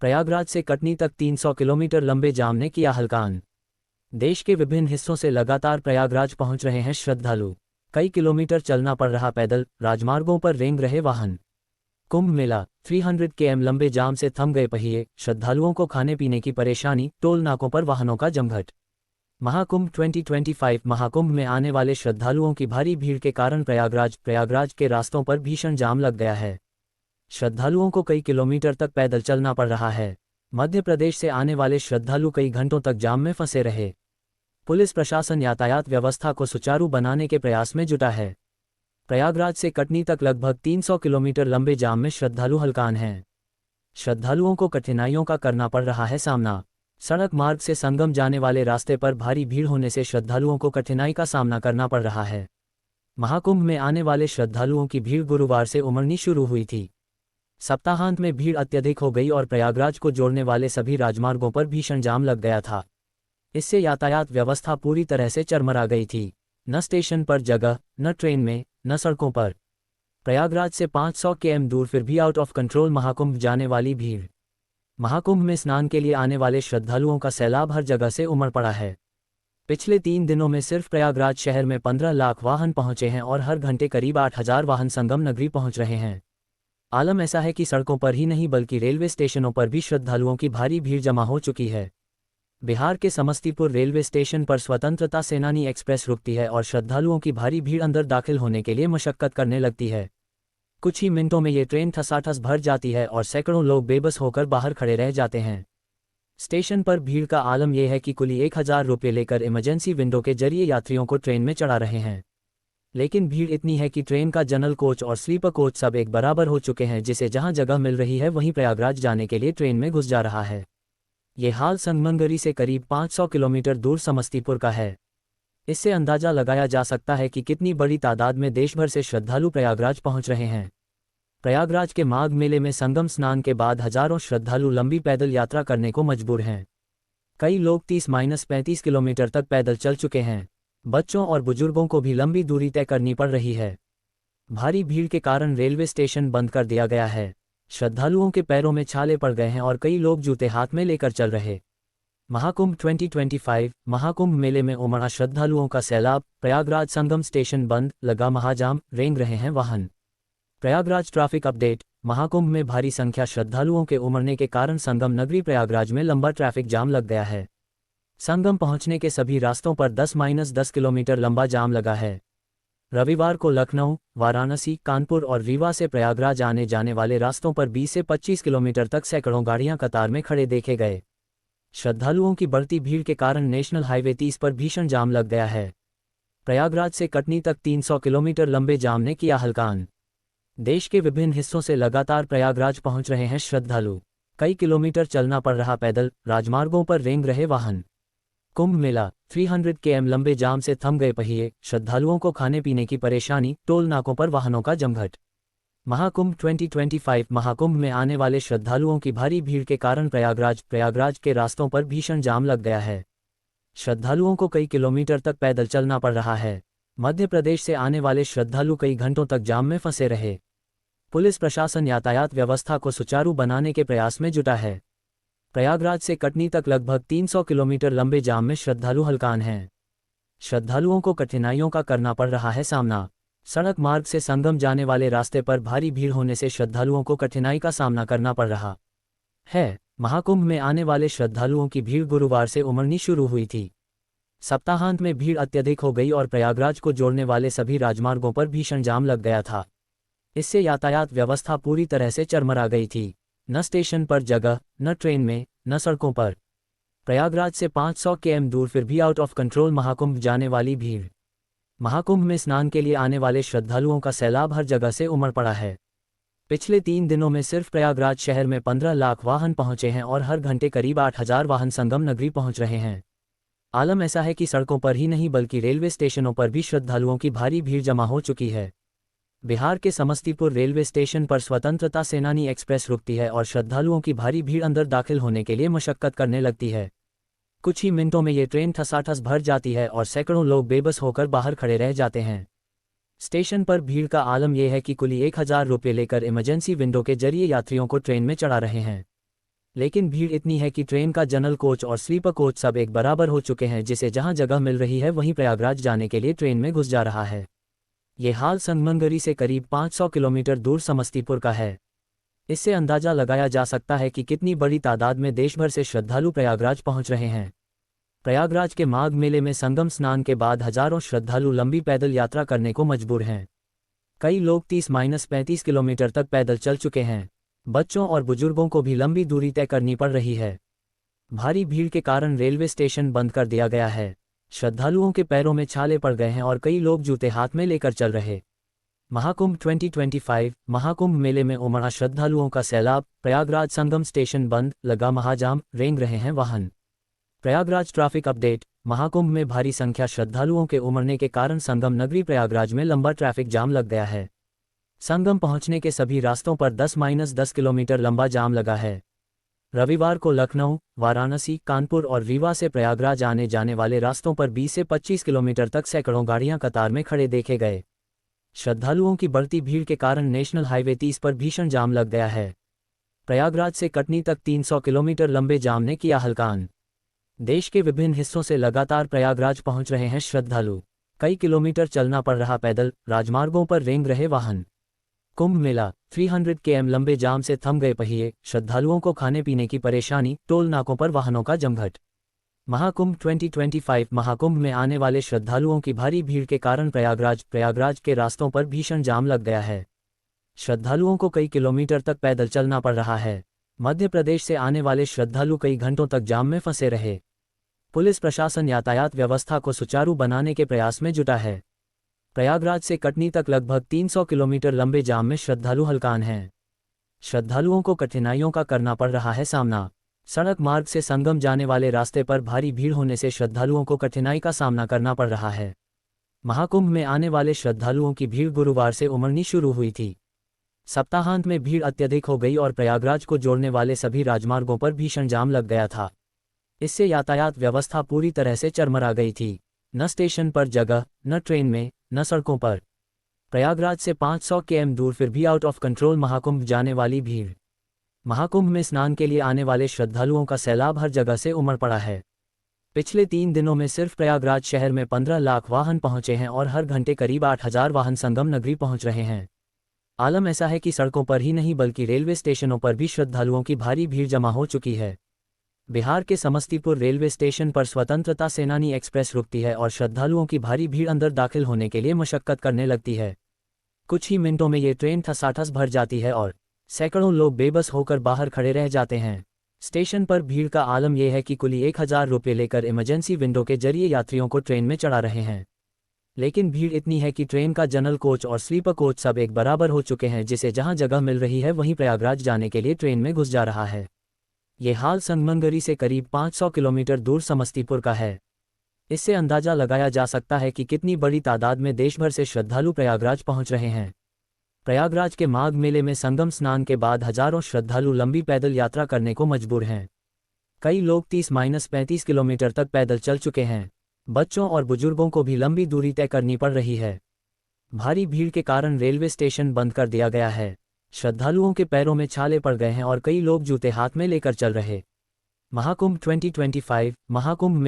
प्रयागराज से कटनी तक 300 किलोमीटर लंबे जाम ने किया हलकान। देश के विभिन्न हिस्सों से लगातार प्रयागराज पहुंच रहे हैं श्रद्धालु। कई किलोमीटर चलना पड़ रहा पैदल, राजमार्गों पर रेंग रहे वाहन। कुंभ मेला 300 km लंबे जाम से थम गए पहिए, श्रद्धालुओं को खाने पीने की परेशानी, टोल नाकों पर वाहनों का जमघट। महाकुंभ 2025 महाकुंभ में आने वाले श्रद्धालुओं की भारी भीड़ के कारण प्रयागराज के रास्तों पर भीषण जाम लग गया है। श्रद्धालुओं को कई किलोमीटर तक पैदल चलना पड़ रहा है। मध्य प्रदेश से आने वाले श्रद्धालु कई घंटों तक जाम में फंसे रहे। पुलिस प्रशासन यातायात व्यवस्था को सुचारू बनाने के प्रयास में जुटा है। प्रयागराज से कटनी तक लगभग 300 किलोमीटर लंबे जाम में श्रद्धालु हलकान हैं। श्रद्धालुओं को कठिनाइयों का करना पड़ रहा है सामना। सड़क मार्ग से संगम जाने वाले रास्ते पर भारी भीड़ होने से श्रद्धालुओं को कठिनाई का सामना करना पड़ रहा है। महाकुंभ में आने वाले श्रद्धालुओं की भीड़ गुरुवार से उमड़नी शुरू हुई थी। सप्ताहांत में भीड़ अत्यधिक हो गई और प्रयागराज को जोड़ने वाले सभी राजमार्गों पर भीषण जाम लग गया था। इससे यातायात व्यवस्था पूरी तरह से चरमरा गई थी। न स्टेशन पर जगह, न ट्रेन में, न सड़कों पर। प्रयागराज से 500 km दूर फिर भी आउट ऑफ कंट्रोल महाकुंभ जाने वाली भीड़। महाकुंभ में स्नान के लिए आने वाले श्रद्धालुओं का सैलाब हर जगह से उमड़ पड़ा है। पिछले 3 दिनों में सिर्फ प्रयागराज शहर में 15 लाख वाहन पहुंचे हैं और हर घंटे करीब 8,000 वाहन संगम नगरी पहुंच रहे हैं। आलम ऐसा है कि सड़कों पर ही नहीं बल्कि रेलवे स्टेशनों पर भी श्रद्धालुओं की भारी भीड़ जमा हो चुकी है। बिहार के समस्तीपुर रेलवे स्टेशन पर स्वतंत्रता सेनानी एक्सप्रेस रुकती है और श्रद्धालुओं की भारी भीड़ अंदर दाखिल होने के लिए मशक्कत करने लगती है। कुछ ही मिनटों में ये ट्रेन ठसाठस भर जाती है और सैकड़ों लोग बेबस होकर बाहर खड़े रह जाते हैं। स्टेशन पर भीड़ का आलम यह है कि कुल 1,000 रुपये लेकर इमरजेंसी विंडो के जरिए यात्रियों को ट्रेन में चढ़ा रहे हैं। लेकिन भीड़ इतनी है कि ट्रेन का जनरल कोच और स्लीपर कोच सब एक बराबर हो चुके हैं, जिसे जहां जगह मिल रही है वहीं प्रयागराज जाने के लिए ट्रेन में घुस जा रहा है। ये हाल संगमनगरी से करीब 500 किलोमीटर दूर समस्तीपुर का है। इससे अंदाजा लगाया जा सकता है कि कितनी बड़ी तादाद में देशभर से श्रद्धालु प्रयागराज पहुंच रहे हैं। प्रयागराज के माघ मेले में संगम स्नान के बाद हजारों श्रद्धालु लंबी पैदल यात्रा करने को मजबूर हैं। कई लोग 30-35 किलोमीटर तक पैदल चल चुके हैं। बच्चों और बुजुर्गों को भी लंबी दूरी तय करनी पड़ रही है। भारी भीड़ के कारण रेलवे स्टेशन बंद कर दिया गया है। श्रद्धालुओं के पैरों में छाले पड़ गए हैं और कई लोग जूते हाथ में लेकर चल रहे। महाकुंभ 2025 महाकुंभ मेले में उमड़ा श्रद्धालुओं का सैलाब। प्रयागराज संगम स्टेशन बंद, लगा महाजाम, रेंग रहे हैं वाहन। Prayagraj traffic update. महाकुंभ में भारी संख्या श्रद्धालुओं के उमड़ने के कारण संगम नगरी प्रयागराज में लंबा ट्रैफिक जाम लग गया है। संगम पहुंचने के सभी रास्तों पर 10-10 किलोमीटर लंबा जाम लगा है। रविवार को लखनऊ, वाराणसी, कानपुर और रीवा से प्रयागराज आने जाने वाले रास्तों पर 20 से 25 किलोमीटर तक सैकड़ों गाड़ियां कतार में खड़े देखे गए। श्रद्धालुओं की बढ़ती भीड़ के कारण नेशनल हाईवे 30 पर भीषण जाम लग गया है। प्रयागराज से कटनी तक 300 किलोमीटर लंबे जाम ने किया हलकान। देश के विभिन्न हिस्सों से लगातार प्रयागराज पहुंच रहे हैं श्रद्धालु। कई किलोमीटर चलना पड़ रहा पैदल, राजमार्गों पर रेंग रहे वाहन। कुंभ मेला 300 km लंबे जाम से थम गए पहिए, श्रद्धालुओं को खाने पीने की परेशानी, टोल नाकों पर वाहनों का जमघट। महाकुंभ 2025 महाकुंभ में आने वाले श्रद्धालुओं की भारी भीड़ के कारण प्रयागराज के रास्तों पर भीषण जाम लग गया है। श्रद्धालुओं को कई किलोमीटर तक पैदल चलना पड़ रहा है। मध्य प्रदेश से आने वाले श्रद्धालु कई घंटों तक जाम में फंसे रहे। पुलिस प्रशासन यातायात व्यवस्था को सुचारू बनाने के प्रयास में जुटा है। प्रयागराज से कटनी तक लगभग 300 किलोमीटर लंबे जाम में श्रद्धालु हलकान हैं। श्रद्धालुओं को कठिनाइयों का करना पड़ रहा है सामना। सड़क मार्ग से संगम जाने वाले रास्ते पर भारी भीड़ होने से श्रद्धालुओं को कठिनाई का सामना करना पड़ रहा है। महाकुंभ में आने वाले श्रद्धालुओं की भीड़ गुरुवार से उमड़नी शुरू हुई थी। सप्ताहांत में भीड़ अत्यधिक हो गई और प्रयागराज को जोड़ने वाले सभी राजमार्गों पर भीषण जाम लग गया था। इससे यातायात व्यवस्था पूरी तरह से चरमरा गई थी। न स्टेशन पर जगह, न ट्रेन में, न सड़कों पर। प्रयागराज से 500 km दूर फिर भी आउट ऑफ कंट्रोल महाकुंभ जाने वाली भीड़। महाकुंभ में स्नान के लिए आने वाले श्रद्धालुओं का सैलाब हर जगह से उमड़ पड़ा है। पिछले 3 दिनों में सिर्फ प्रयागराज शहर में 15 लाख वाहन पहुंचे हैं और हर घंटे करीब 8,000 वाहन संगम नगरी पहुंच रहे हैं। आलम ऐसा है कि सड़कों पर ही नहीं बल्कि रेलवे स्टेशनों पर भी श्रद्धालुओं की भारी भीड़ जमा हो चुकी है। बिहार के समस्तीपुर रेलवे स्टेशन पर स्वतंत्रता सेनानी एक्सप्रेस रुकती है और श्रद्धालुओं की भारी भीड़ अंदर दाखिल होने के लिए मशक्कत करने लगती है। कुछ ही मिनटों में ये ट्रेन ठसाठस भर जाती है और सैकड़ों लोग बेबस होकर बाहर खड़े रह जाते हैं। स्टेशन पर भीड़ का आलम यह है कि कुल 1,000 रुपये लेकर इमरजेंसी विंडो के जरिए यात्रियों को ट्रेन में चढ़ा रहे हैं। लेकिन भीड़ इतनी है कि ट्रेन का जनरल कोच और स्लीपर कोच सब एक बराबर हो चुके हैं, जिसे जहां जगह मिल रही है वहीं प्रयागराज जाने के लिए ट्रेन में घुस जा रहा है। ये हाल संगमनगरी से करीब 500 किलोमीटर दूर समस्तीपुर का है। इससे अंदाजा लगाया जा सकता है कि कितनी बड़ी तादाद में देश भर से श्रद्धालु प्रयागराज पहुंच रहे हैं। प्रयागराज के माघ मेले में संगम स्नान के बाद हजारों श्रद्धालु लंबी पैदल यात्रा करने को मजबूर हैं। कई लोग 30-35 किलोमीटर तक पैदल चल चुके हैं। बच्चों और बुजुर्गों को भी लंबी दूरी तय करनी पड़ रही है। भारी भीड़ के कारण रेलवे स्टेशन बंद कर दिया गया है। श्रद्धालुओं के पैरों में छाले पड़ गए हैं और कई लोग जूते हाथ में लेकर चल रहे। महाकुंभ 2025 महाकुंभ मेले में उमड़ा श्रद्धालुओं का सैलाब। प्रयागराज संगम स्टेशन बंद, लगा महाजाम, रेंग रहे हैं वाहन। Prayagraj traffic update. महाकुंभ में भारी संख्या श्रद्धालुओं के उमड़ने के कारण संगम नगरी प्रयागराज में लंबा ट्रैफिक जाम लग गया है। संगम पहुंचने के सभी रास्तों पर 10-10 किलोमीटर लंबा जाम लगा है। रविवार को लखनऊ, वाराणसी, कानपुर और रीवा से प्रयागराज आने जाने वाले रास्तों पर 20 से 25 किलोमीटर तक सैकड़ों गाड़ियां कतार में खड़े देखे गए। श्रद्धालुओं की बढ़ती भीड़ के कारण नेशनल हाईवे 30 पर भीषण जाम लग गया है। प्रयागराज से कटनी तक 300 किलोमीटर लंबे जाम ने किया हलकान। देश के विभिन्न हिस्सों से लगातार प्रयागराज पहुंच रहे हैं श्रद्धालु। कई किलोमीटर चलना पड़ रहा पैदल, राजमार्गों पर रेंग रहे वाहन। कुंभ मेला 300 km लंबे जाम से थम गए पहिए, श्रद्धालुओं को खाने पीने की परेशानी, टोल नाकों पर वाहनों का जमघट। महाकुंभ 2025 महाकुंभ में आने वाले श्रद्धालुओं की भारी भीड़ के कारण प्रयागराज के रास्तों पर भीषण जाम लग गया है। श्रद्धालुओं को कई किलोमीटर तक पैदल चलना पड़ रहा है। मध्य प्रदेश से आने वाले श्रद्धालु कई घंटों तक जाम में फंसे रहे। पुलिस प्रशासन यातायात व्यवस्था को सुचारू बनाने के प्रयास में जुटा है। प्रयागराज से कटनी तक लगभग 300 किलोमीटर लंबे जाम में श्रद्धालु हलकान हैं। श्रद्धालुओं को कठिनाइयों का करना पड़ रहा है सामना। सड़क मार्ग से संगम जाने वाले रास्ते पर भारी भीड़ होने से श्रद्धालुओं को कठिनाई का सामना करना पड़ रहा है। महाकुंभ में आने वाले श्रद्धालुओं की भीड़ गुरुवार से उमड़नी शुरू हुई थी। सप्ताहांत में भीड़ अत्यधिक हो गई और प्रयागराज को जोड़ने वाले सभी राजमार्गों पर भीषण जाम लग गया था। इससे यातायात व्यवस्था पूरी तरह से चरमरा गई थी। न स्टेशन पर जगह, न ट्रेन में, न सड़कों पर। प्रयागराज से 500 km दूर फिर भी आउट ऑफ कंट्रोल महाकुंभ जाने वाली भीड़। महाकुंभ में स्नान के लिए आने वाले श्रद्धालुओं का सैलाब हर जगह से उमड़ पड़ा है। पिछले 3 दिनों में सिर्फ प्रयागराज शहर में 15 लाख वाहन पहुंचे हैं और हर घंटे करीब 8000 वाहन संगम नगरी पहुंच रहे हैं। आलम ऐसा है कि सड़कों पर ही नहीं बल्कि रेलवे स्टेशनों पर भी श्रद्धालुओं की भारी भीड़ जमा हो चुकी है। बिहार के समस्तीपुर रेलवे स्टेशन पर स्वतंत्रता सेनानी एक्सप्रेस रुकती है और श्रद्धालुओं की भारी भीड़ अंदर दाखिल होने के लिए मशक्कत करने लगती है। कुछ ही मिनटों में ये ट्रेन ठसाठस भर जाती है और सैकड़ों लोग बेबस होकर बाहर खड़े रह जाते हैं। स्टेशन पर भीड़ का आलम यह है कि कुल 1000 रुपये लेकर इमरजेंसी विंडो के जरिए यात्रियों को ट्रेन में चढ़ा रहे हैं। लेकिन भीड़ इतनी है कि ट्रेन का जनरल कोच और स्लीपर कोच सब एक बराबर हो चुके हैं, जिसे जहां जगह मिल रही है वहीं प्रयागराज जाने के लिए ट्रेन में घुस जा रहा है। ये हाल संगमनगरी से करीब 500 किलोमीटर दूर समस्तीपुर का है। इससे अंदाजा लगाया जा सकता है कि कितनी बड़ी तादाद में देश भर से श्रद्धालु प्रयागराज पहुंच रहे हैं। प्रयागराज के माघ मेले में संगम स्नान के बाद हजारों श्रद्धालु लंबी पैदल यात्रा करने को मजबूर हैं। कई लोग 30-35 किलोमीटर तक पैदल चल चुके हैं। बच्चों और बुजुर्गों को भी लंबी दूरी तय करनी पड़ रही है। भारी भीड़ के कारण रेलवे स्टेशन बंद कर दिया गया है। श्रद्धालुओं के पैरों में छाले पड़ गए हैं और कई लोग जूते हाथ में लेकर चल रहे। महाकुंभ 2025 महाकुंभ में